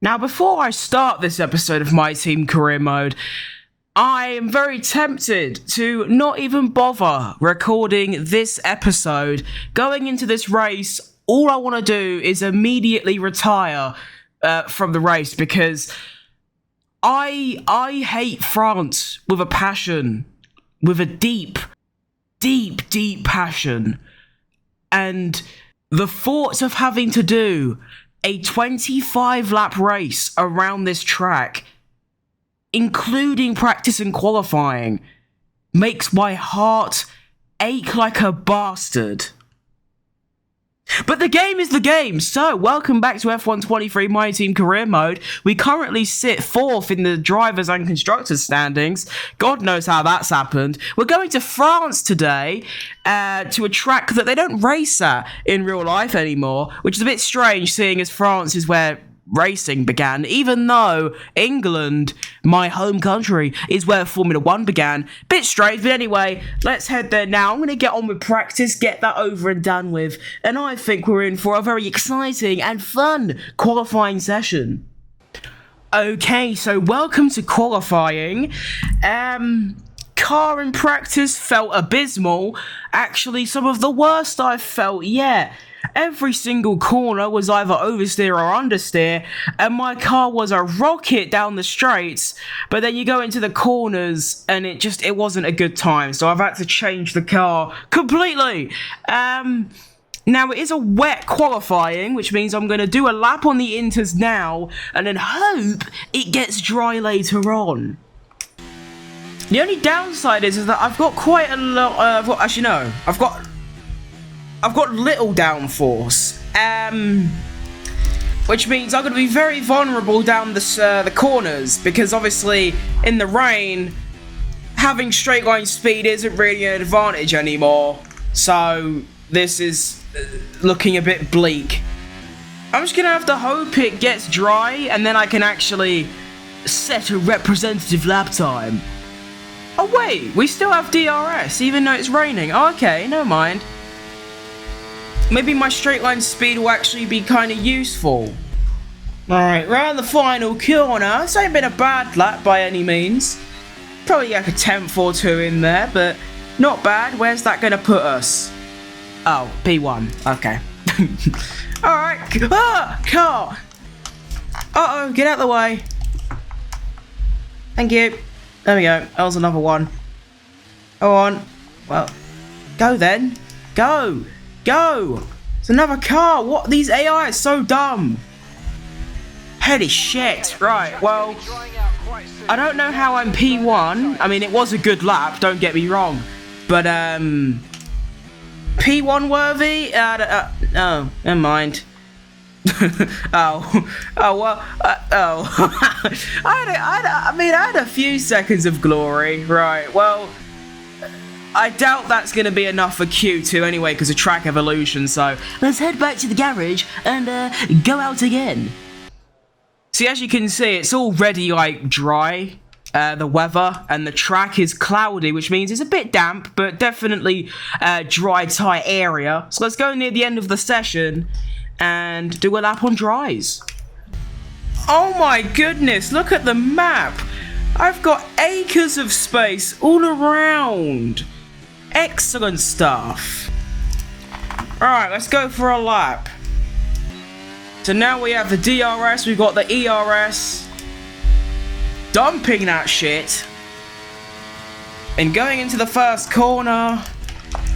Now, before I start this episode of My Team Career Mode, I am very tempted to not even bother recording this episode. Going into this race, all I want to do is immediately retire from the race because I hate France with a passion, with a deep passion. And the thoughts of having to do a 25-lap race around this track, including practice and qualifying, makes my heart ache like a bastard. But the game is the game, so welcome back to F123 My Team Career Mode. We currently sit 4th in the drivers and constructors standings. God knows how that's happened. We're going to France today, to a track that they don't race at in real life anymore, which is a bit strange seeing as France is where racing began, even though England, my home country, is where Formula 1 began. Bit strange, but anyway, let's head there now. I'm going to get on with practice, get that over and done with, and I think we're in for a very exciting and fun qualifying session. Okay, so welcome to qualifying. Car in practice felt abysmal. Actually, some of the worst I've felt yet. Every single corner was either oversteer or understeer, and my car was a rocket down the straights, but then you go into the corners and it wasn't a good time, so I've had to change the car completely. Now it is a wet qualifying, which means I'm going to do a lap on the inters now, and then hope it gets dry later on. The only downside is that I've got quite a lot, I've got little downforce, which means I'm going to be very vulnerable down the corners, because obviously in the rain, having straight line speed isn't really an advantage anymore, so this is looking a bit bleak. I'm just going to have to hope it gets dry, and then I can actually set a representative lap time. Oh wait, we still have DRS, even though it's raining. Oh, okay, never mind. Maybe my straight line speed will actually be kind of useful. Alright, round the final corner. This ain't been a bad lap by any means. Probably like a 10th or 2 in there, but not bad. Where's that going to put us? Oh, P1. Okay. Alright. Ah! Car! Uh-oh, get out of the way. Thank you. There we go. That was another one. Go on. Well, go then. Go! Go! It's another car! What? These AI are so dumb! Holy shit! Right, well, I don't know how I'm P1. I mean, it was a good lap, don't get me wrong. But, P1 worthy? Oh, never mind. I had a few seconds of glory. Right, well, I doubt that's going to be enough for Q2 anyway because of track evolution, so let's head back to the garage and go out again. See, as you can see, it's already like dry, the weather, and the track is cloudy, which means it's a bit damp, but definitely dry, tight area. So let's go near the end of the session and do a lap on dries. Oh my goodness, look at the map. I've got acres of space all around. Excellent stuff. Alright, let's go for a lap. So now we have the DRS, we've got the ERS. Dumping that shit. And going into the first corner.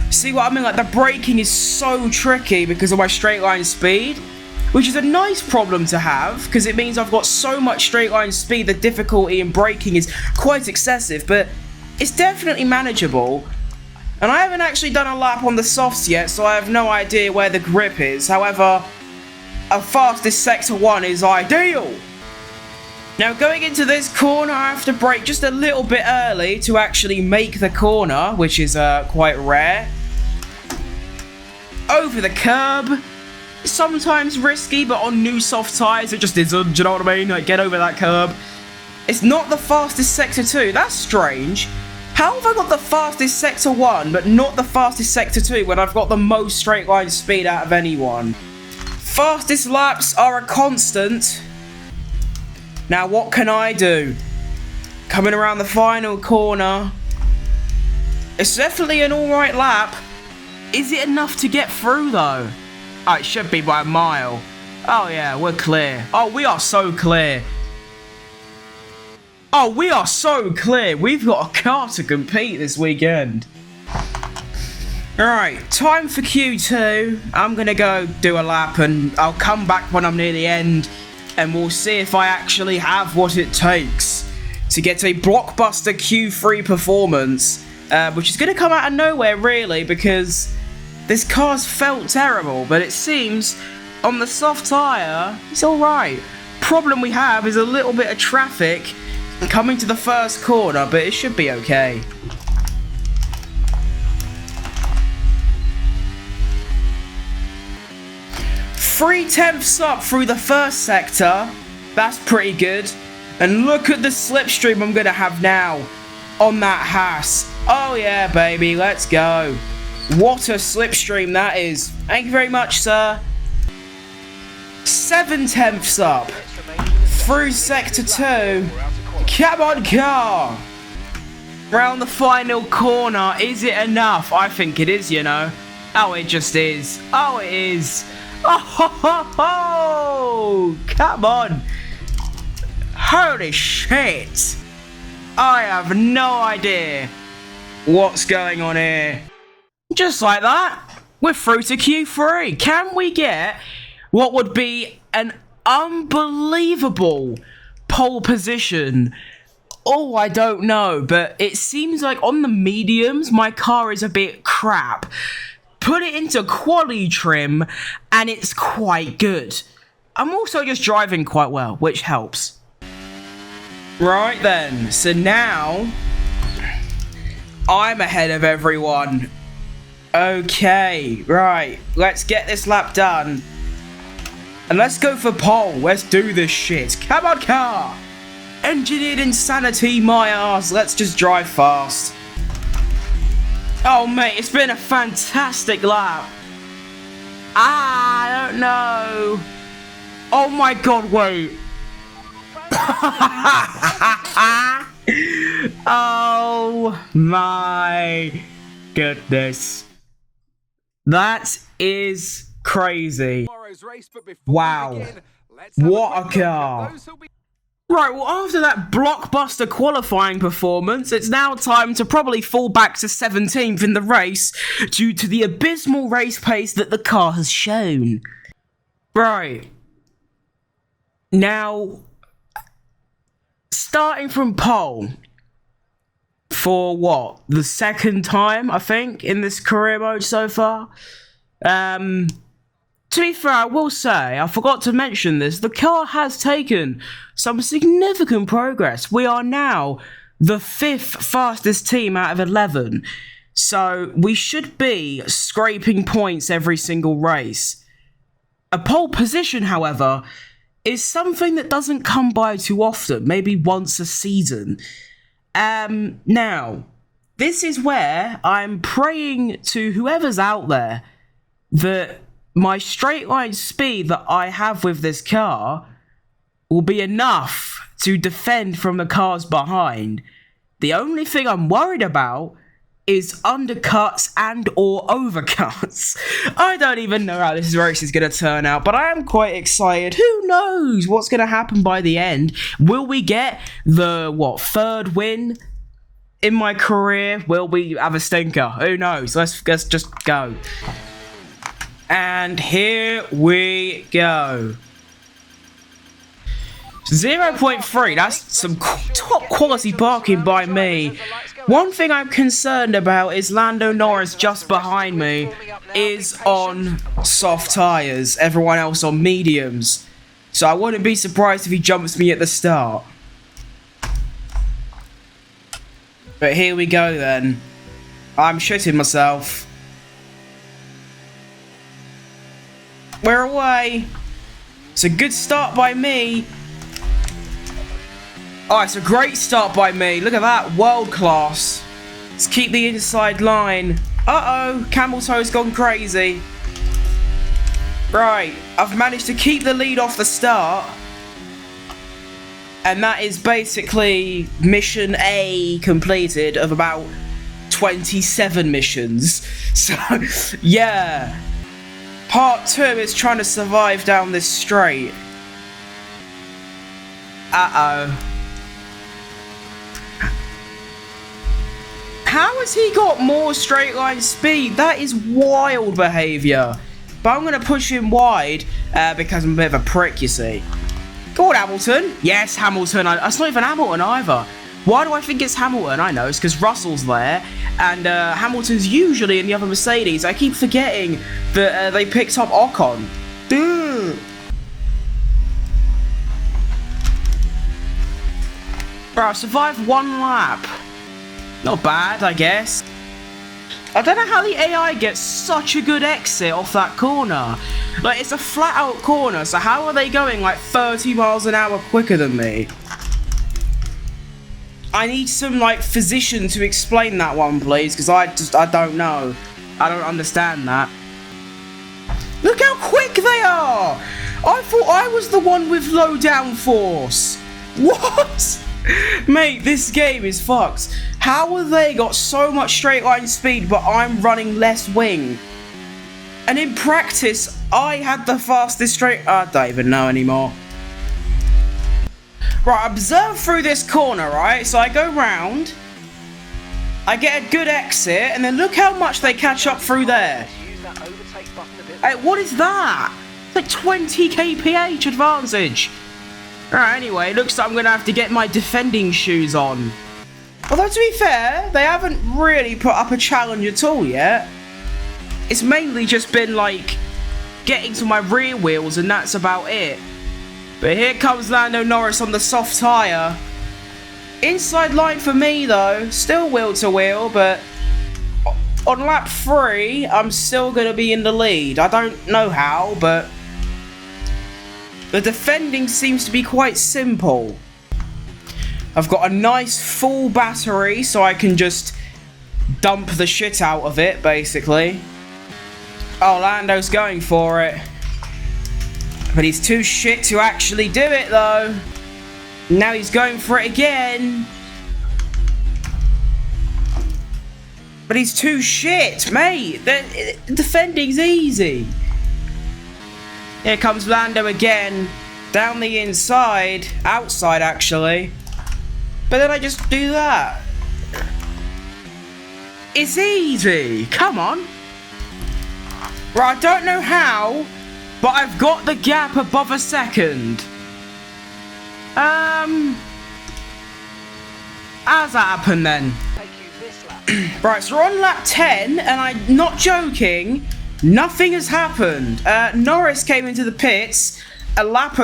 See what I mean? Like, the braking is so tricky because of my straight line speed. Which is a nice problem to have, because it means I've got so much straight line speed, the difficulty in braking is quite excessive, but it's definitely manageable. And I haven't actually done a lap on the softs yet, so I have no idea where the grip is. However, a fastest sector 1 is ideal. Now, going into this corner, I have to brake just a little bit early to actually make the corner, which is quite rare. Over the curb. Sometimes risky, but on new soft tyres, it just isn't. Do you know what I mean? Like, get over that curb. It's not the fastest sector 2. That's strange. How have I got the fastest sector 1, but not the fastest sector 2 when I've got the most straight line speed out of anyone? Fastest laps are a constant. Now, what can I do? Coming around the final corner. It's definitely an alright lap. Is it enough to get through, though? Oh, it should be by a mile. Oh, yeah, we're clear. Oh, we are so clear. Oh, we are so clear. We've got a car to compete this weekend. Alright, time for Q2. I'm going to go do a lap and I'll come back when I'm near the end and we'll see if I actually have what it takes to get a blockbuster Q3 performance, which is going to come out of nowhere, really, because this car's felt terrible, but it seems on the soft tyre, it's alright. Problem we have is a little bit of traffic coming to the first corner, but it should be okay. Three tenths up through the first sector. That's pretty good. And look at the slipstream I'm going to have now on that Haas. Oh yeah, baby, let's go. What a slipstream that is. Thank you very much, sir. 7 tenths up through sector 2. Come on, car. Round the final corner. Is it enough? I think it is, you know. Oh, it just is. Oh, it is. Oh, ho, ho, ho. Come on. Holy shit. I have no idea what's going on here. Just like that, we're through to Q3. Can we get what would be an unbelievable pole position? Oh, I don't know, but it seems like on the mediums, my car is a bit crap. Put it into quali trim, and it's quite good. I'm also just driving quite well, which helps. Right then, so now I'm ahead of everyone. Okay, right, let's get this lap done. And let's go for pole. Let's do this shit. Come on, car. Engineered insanity, my ass. Let's just drive fast. Oh, mate, it's been a fantastic lap. I don't know. Oh, my God, wait. Oh, my goodness. That is crazy. Wow. What a car. Right, well, after that blockbuster qualifying performance, it's now time to probably fall back to 17th in the race due to the abysmal race pace that the car has shown. Right. Now, starting from pole for what? The second time, I think, in this career mode so far. To be fair, I will say, I forgot to mention this, the car has taken some significant progress. We are now the 5th fastest team out of 11. So we should be scraping points every single race. A pole position, however, is something that doesn't come by too often, maybe once a season. Now, this is where I'm praying to whoever's out there that my straight line speed that I have with this car will be enough to defend from the cars behind. The only thing I'm worried about is undercuts and or overcuts. I don't even know how this race is going to turn out, but I am quite excited. Who knows what's going to happen by the end? Will we get the, third win in my career? Will we have a stinker? Who knows? Let's just go. And here we go. 0.3, that's some top quality parking by me. One thing I'm concerned about is Lando Norris just behind me is on soft tyres, everyone else on mediums. So I wouldn't be surprised if he jumps me at the start. But here we go then. I'm shitting myself. We're away. It's a good start by me. Oh, it's a great start by me. Look at that. World class. Let's keep the inside line. Uh-oh. Camel toe's gone crazy. Right. I've managed to keep the lead off the start. And that is basically mission A completed of about 27 missions. So, yeah. Part 2 is trying to survive down this straight. Uh-oh. How has he got more straight line speed? That is wild behaviour. But I'm going to push him wide because I'm a bit of a prick, you see. Go on, Hamilton. Yes, Hamilton. It's not even Hamilton either. Why do I think it's Hamilton? I know, it's because Russell's there. And Hamilton's usually in the other Mercedes. I keep forgetting that they picked up Ocon. Duh. Bro, I survived 1 lap. Not bad, I guess. I don't know how the AI gets such a good exit off that corner. Like, it's a flat out corner, so how are they going like 30 miles an hour quicker than me? I need some, like, physician to explain that one, please, because I don't know. I don't understand that. Look how quick they are! I thought I was the one with low downforce. What? Mate, this game is fucked. How have they got so much straight line speed, but I'm running less wing? And in practice, I had the fastest straight... I don't even know anymore. Right, observe through this corner, right? So I go round, I get a good exit, and then look how much they catch up through there. Hey, what is that? It's like 20 kph advantage. Alright, anyway, looks like I'm going to have to get my defending shoes on. Although, to be fair, they haven't really put up a challenge at all yet. It's mainly just been, like, getting to my rear wheels, and that's about it. But here comes Lando Norris on the soft tyre. Inside line for me, though. Still wheel to wheel, but on lap 3, I'm still going to be in the lead. I don't know how, but the defending seems to be quite simple. I've got a nice full battery, so I can just dump the shit out of it, basically. Oh, Lando's going for it. But he's too shit to actually do it, though. Now he's going for it again. But he's too shit, mate. The defending's easy. Here comes Lando again. Down the inside. Outside, actually. But then I just do that. It's easy. Come on. Right, I don't know how, but I've got the gap above a second. How's that happen then? Right, so we're on lap 10, and I'm not joking, nothing has happened. Norris came into the pits a lap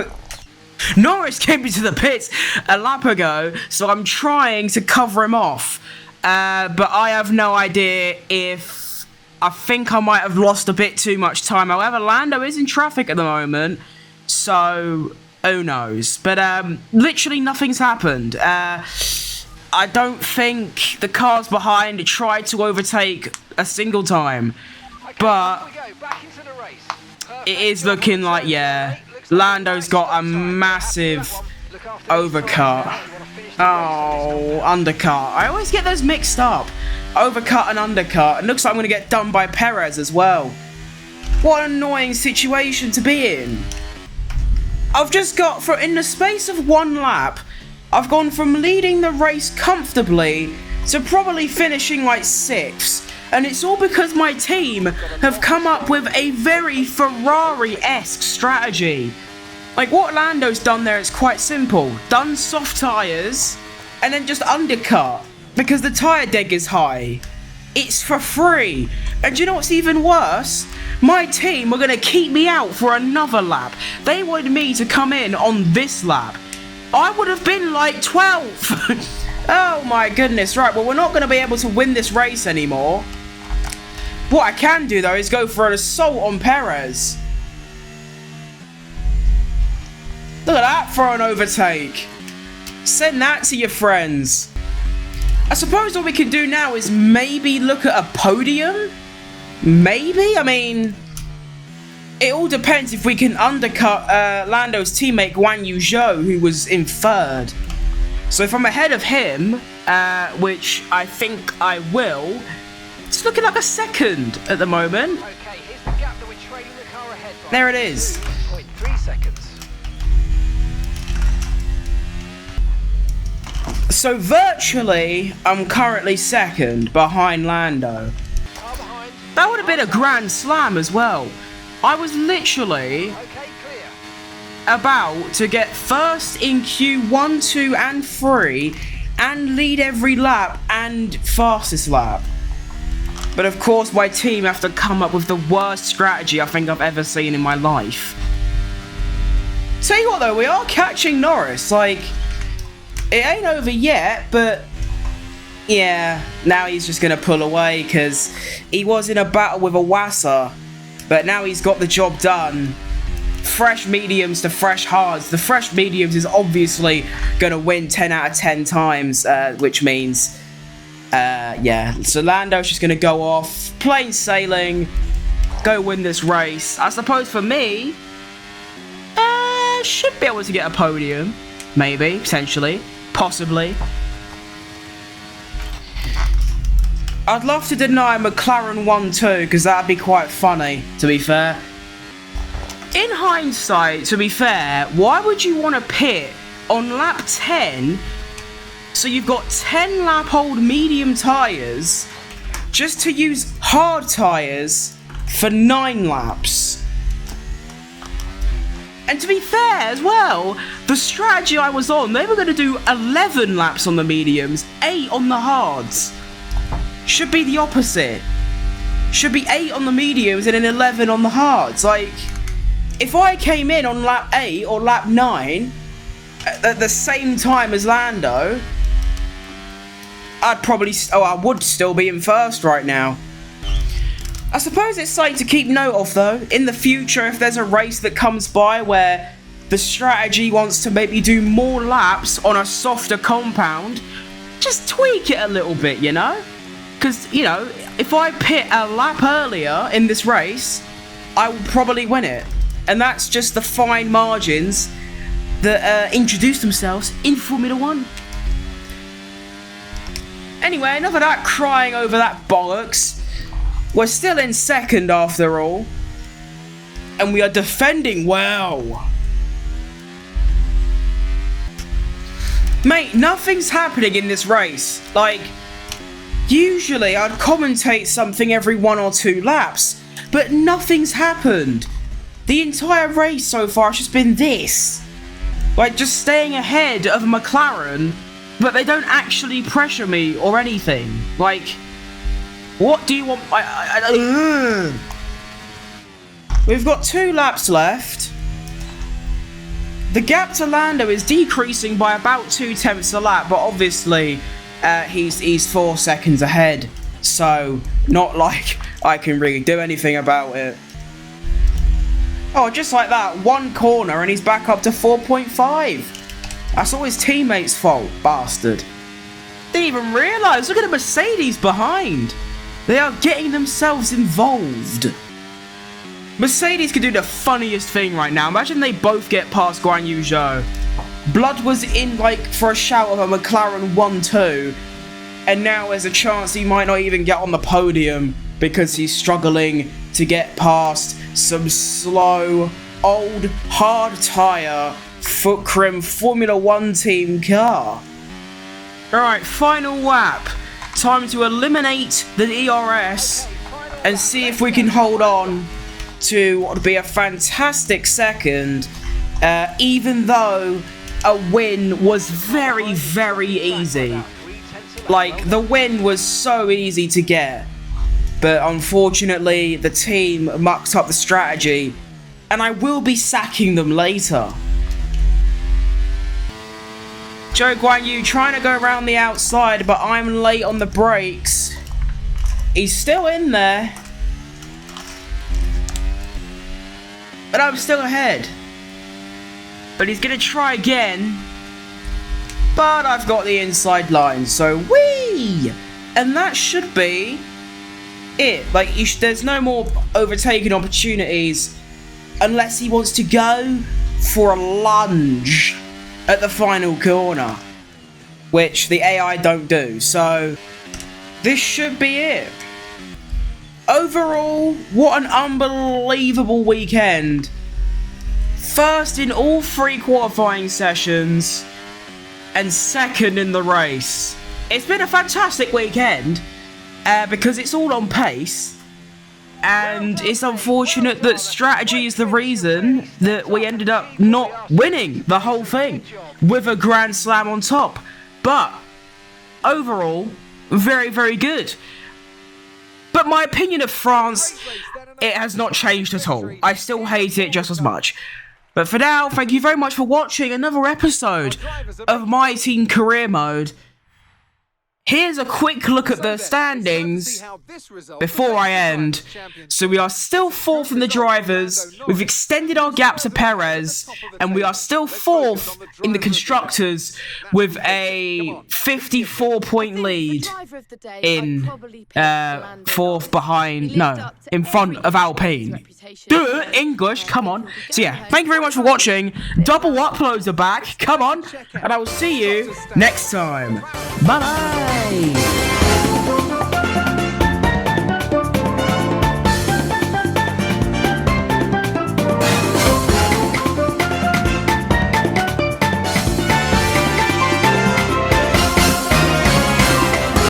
ago, so I'm trying to cover him off. But I have no idea if... I think I might have lost a bit too much time. However, Lando is in traffic at the moment, so who knows? But literally nothing's happened. I don't think the cars behind tried to overtake a single time, but it is looking like, yeah, Lando's got a massive overcut. Oh, undercut. I always get those mixed up. Overcut and undercut. It looks like I'm going to get done by Perez as well. What an annoying situation to be in. I've just got, in the space of 1 lap, I've gone from leading the race comfortably to probably finishing like 6th. And it's all because my team have come up with a very Ferrari-esque strategy. Like, what Lando's done there is quite simple. Done soft tyres, and then just undercut, because the tyre deg is high. It's for free. And do you know what's even worse? My team were going to keep me out for another lap. They wanted me to come in on this lap. I would have been like 12th. Oh my goodness. Right, well, we're not going to be able to win this race anymore. What I can do, though, is go for an assault on Perez. Look at that for an overtake. Send that to your friends. I suppose what we can do now is maybe look at a podium? Maybe? I mean, It all depends if we can undercut Lando's teammate Guan Yu Zhou, who was in 3rd. So if I'm ahead of him, which I think I will, it's looking like a 2nd at the moment. Okay, here's the gap that we're trailing the car ahead by. There it is. 0.3 seconds. So virtually, I'm currently 2nd behind Lando. Car behind. That would have been a grand slam as well. I was literally Okay, clear. about to get 1st in Q1, 2 and 3 and lead every lap and fastest lap. But of course my team have to come up with the worst strategy I think I've ever seen in my life. Tell you what though, we are catching Norris. Like, it ain't over yet, but yeah, now he's just gonna pull away because he was in a battle with a Wassa, but now he's got the job done. Fresh mediums to fresh hards. The fresh mediums is obviously gonna win 10 out of 10 times, which means yeah, so Lando's just gonna go off, plain sailing, go win this race. I suppose for me, should be able to get a podium, maybe, potentially, possibly. I'd love to deny McLaren 1-2 because that'd be quite funny, to be fair. In hindsight, to be fair, why would you want to pit on lap 10? So you've got 10 lap old medium tyres just to use hard tyres for 9 laps. And to be fair as well, the strategy I was on, they were going to do 11 laps on the mediums, 8 on the hards. Should be the opposite. Should be 8 on the mediums and then 11 on the hards. Like, if I came in on lap 8 or lap 9 at the same time as Lando, I would still be in 1st right now. I suppose it's something to keep note of though. In the future, if there's a race that comes by where the strategy wants to maybe do more laps on a softer compound, just tweak it a little bit, you know? Because, you know, if I pit a lap earlier in this race, I will probably win it. And that's just the fine margins that introduce themselves in Formula 1. Anyway, enough of that crying over that bollocks. We're still in 2nd after all. And we are defending well. Mate, nothing's happening in this race. Like, usually I'd commentate something every 1 or 2 laps. But nothing's happened. The entire race so far has just been this. Like, just staying ahead of a McLaren, but they don't actually pressure me or anything. Like, what do you want? We've got 2 laps left. The gap to Lando is decreasing by about 0.2 a lap, but obviously he's 4 seconds ahead. So, not like I can really do anything about it. Oh, just like that, 1 corner and he's back up to 4.5. That's all his teammates' fault, bastard. Didn't even realise, look at the Mercedes behind. They are getting themselves involved. Mercedes could do the funniest thing right now. Imagine they both get past Guan Yu Zhou. Blood was in like for a shout of a McLaren 1-2. And now there's a chance he might not even get on the podium because he's struggling to get past some slow, old, hard tyre, futcrim Formula 1 team car. Alright, final lap. Time to eliminate the ERS and see if we can hold on to what would be a fantastic 2nd, even though a win was very, very easy. Like, the win was so easy to get. But unfortunately, the team mucked up the strategy, and I will be sacking them later. Zhou Guanyu trying to go around the outside, but I'm late on the brakes. He's still in there. But I'm still ahead. But he's going to try again. But I've got the inside line, so whee! And that should be it. Like, there's no more overtaking opportunities unless he wants to go for a lunge at the final corner, which the AI don't do. So this should be it. Overall, what an unbelievable weekend. First in all 3 qualifying sessions and second in the race. It's been a fantastic weekend because it's all on pace. And it's unfortunate that strategy is the reason that we ended up not winning the whole thing with a Grand Slam on top. But overall, very, very good. But my opinion of France, it has not changed at all. I still hate it just as much. But for now, thank you very much for watching another episode of My Team Career Mode. Here's a quick look at the standings before I end. So we are still 4th in the drivers, we've extended our gap to Perez, and we are still 4th in the constructors with a 54-point lead in 4th behind, no, in front of Alpine. English, come on. So yeah, thank you very much for watching. Double uploads are back, come on, and I will see you next time. Bye bye.